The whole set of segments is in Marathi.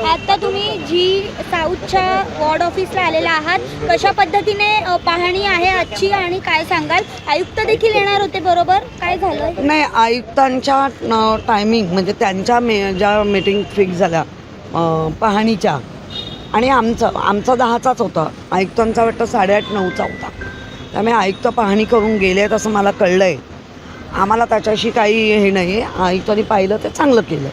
आता तुम्ही जी साऊथच्या वॉर्ड ऑफिसला आलेला आहात, कशा पद्धतीने पाहणी आहे आजची आणि काय सांगाल? आयुक्त देखील येणार होते बरोबर, काय झालं? नाही, आयुक्तांच्या टायमिंग म्हणजे त्यांच्या ज्या मीटिंग फिक्स झाल्या पाहणीच्या आणि आमचा 10चाच होता, आयुक्तांचा वाटतं 8:30-9चा होता. त्यामुळे आयुक्त पाहणी करून गेले आहेत असं मला कळलं आहे. आम्हाला त्याच्याशी काही हे नाही आहे. आयुक्तांनी पाहिलं ते चांगलं केलं.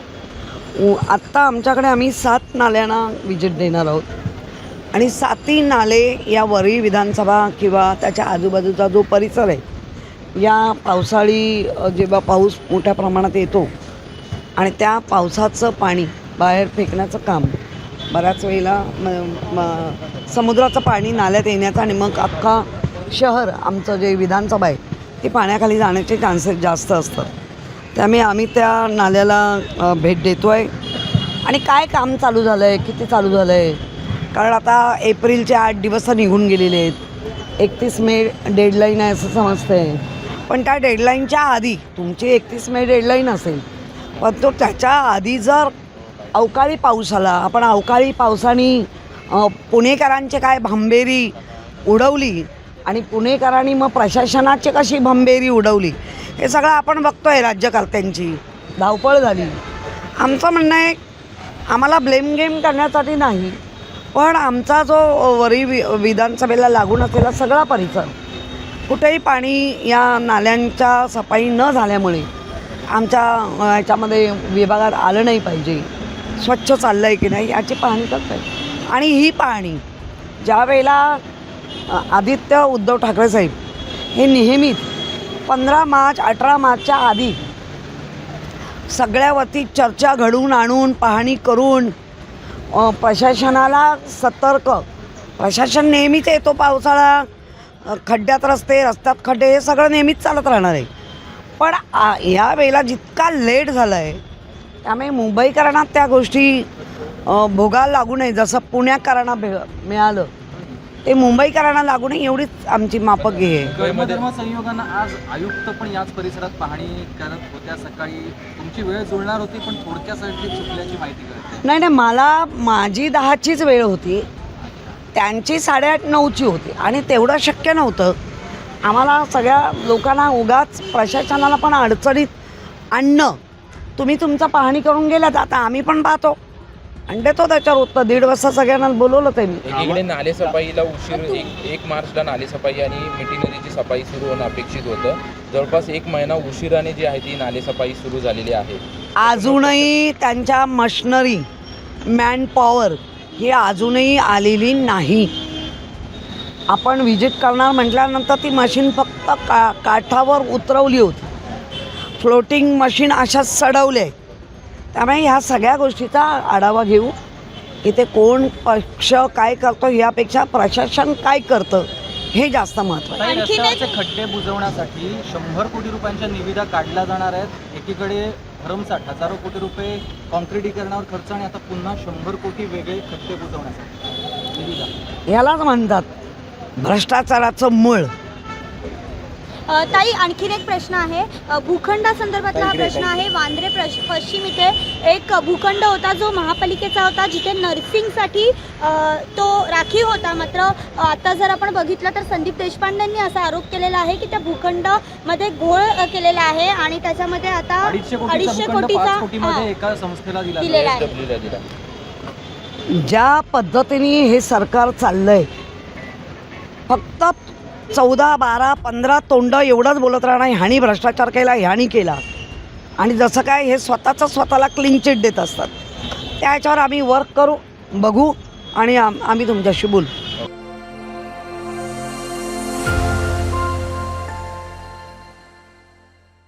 आत्ता आमच्याकडे आम्ही 7 नाल्यांना विजिट देणार आहोत आणि 7ही नाले या वरळी विधानसभा किंवा त्याच्या आजूबाजूचा जो परिसर आहे, या पावसाळी जेव्हा पाऊस मोठ्या प्रमाणात येतो आणि त्या पावसाचं पाणी बाहेर फेकण्याचं काम बऱ्याच वेळेला समुद्राचं पाणी नाल्यात येण्याचं आणि मग अख्खा शहर आमचं जे विधानसभा आहे ती पाण्याखाली जाण्याचे चान्सेस जास्त असतात. त्यामुळे आम्ही त्या नाल्याला भेट देतो आहे. आणि काय काम चालू झालं आहे, किती चालू झालं आहे, कारण आता एप्रिलचे 8 दिवस निघून गेलेले आहेत. 31 मे डेडलाईन आहे असं समजतं आहे, पण त्या डेडलाईनच्या आधी तुमची 31 मे डेडलाईन असेल, पण तो त्याच्या आधी जर अवकाळी पाऊस आला, आपण अवकाळी पावसाने पुणेकरांचे काय भंबेरी उडवली आणि पुणेकरांनी मग प्रशासनाची कशी भंबेरी उडवली, हे सगळं आपण बघतो आहे. राज्यकर्त्यांची धावपळ झाली. आमचं म्हणणं आहे, आम्हाला ब्लेम गेम करण्यासाठी नाही, पण आमचा जो वरी विधानसभेला लागून असलेला सगळा परिसर, कुठेही पाणी या नाल्यांच्या सफाई न झाल्यामुळे आमच्या ह्याच्यामध्ये विभागात आलं नाही पाहिजे. स्वच्छ चाललं आहे की नाही याची पाहणी करत आहे. आणि ही पाहणी ज्या वेळेला आदित्य उद्धव ठाकरे साहेब हे नेहमीच 15 मार्च 18 मार्चच्या आधी सगळ्यावरती चर्चा घडवून आणून पाहणी करून प्रशासनाला सतर्क, प्रशासन नेहमीच येतो, पावसाळा खड्ड्यात रस्ते, रस्त्यात खड्डे, हे सगळं नेहमीच चालत राहणार आहे. पण या वेळेला जितका लेट झाला आहे त्यामुळे मुंबईकरांना त्या गोष्टी भोगायला लागू नये. जसं पुण्याकरांना मिळालं ते मुंबईकरांना लागू नये एवढीच आमची माफक हे आहे. संयोगानं आज आयुक्त पण याच परिसरात पाहणी करत होत्या. सकाळी तुमची वेळ जुळणार होती पण थोडक्यासाठी चुकल्याची माहिती कळते. नाही, मला माझी 10चीच वेळ होती, त्यांची 8:30-9ची होती आणि तेवढं शक्य नव्हतं. आम्हाला सगळ्या लोकांना उगाच प्रशासनाला पण अडचणीत आणणं. तुम्ही तुमचं पाहणी करून गेलात, आता आम्ही पण पाहतो आणि देतो त्याच्यावर उत्तर. 1:30 वाजता सगळ्यांना बोलवलं ते मी. इकडे नालेसफाईला उशीर, 1 मार्चला नालेसफाई आणि मिठी नदीची सफाई सुरू होणं अपेक्षित होतं. जवळपास 1 महिना उशिराने जी आहे ती नालेसफाई सुरू झालेली आहे. अजूनही त्यांच्या मशिनरी, मॅन पॉवर ही अजूनही आलेली नाही. आपण व्हिजिट करणार म्हटल्यानंतर ती मशीन फक्त काठावर उतरवली होती, फ्लोटिंग मशीन अशाच चढवले. त्यामुळे ह्या सगळ्या गोष्टीचा आढावा घेऊ. इथे कोण पक्ष काय करतो यापेक्षा प्रशासन काय करतं हे जास्त महत्त्वाचं आहे. रस्त्यावरचे खड्डे बुजवण्यासाठी 100 कोटी रुपयांच्या निविदा काढल्या जाणार आहेत. एकीकडे भरमसाठ हजारो कोटी रुपये काँक्रिटीकरणावर खर्च आणि आता पुन्हा 100 कोटी वेगळे खड्डे बुजवण्यासाठी निविदा. ह्यालाच म्हणतात भ्रष्टाचाराचं मूळ. ताई, आणखीन एक प्रश्न आहे, भूखंडासंदर्भातला हा प्रश्न आहे. वांद्रे पश्चिम इथे एक भूखंड होता जो महापालिकेचा होता, जिथे नर्सिंगसाठी तो राखीव होता. मात्र आता जर आपण बघितलं तर संदीप देशपांडेंनी असा आरोप केलेला आहे की त्या भूखंडामध्ये घोळ केलेला आहे आणि त्याच्यामध्ये आता 250 कोटीचा एका संस्थेला दिलेला आहे. ज्या पद्धतीने हे सरकार चाललंय, फक्त 14, 12, 15 तोंड एवढंच बोलत राहणार, ह्यानी भ्रष्टाचार केला, ह्यानी केला, आणि जसं काय हे स्वतःला क्लीन चिट देत असतात. त्याच्यावर आम्ही वर्क करू, बघू आणि आम्ही तुमच्याशी बोलू.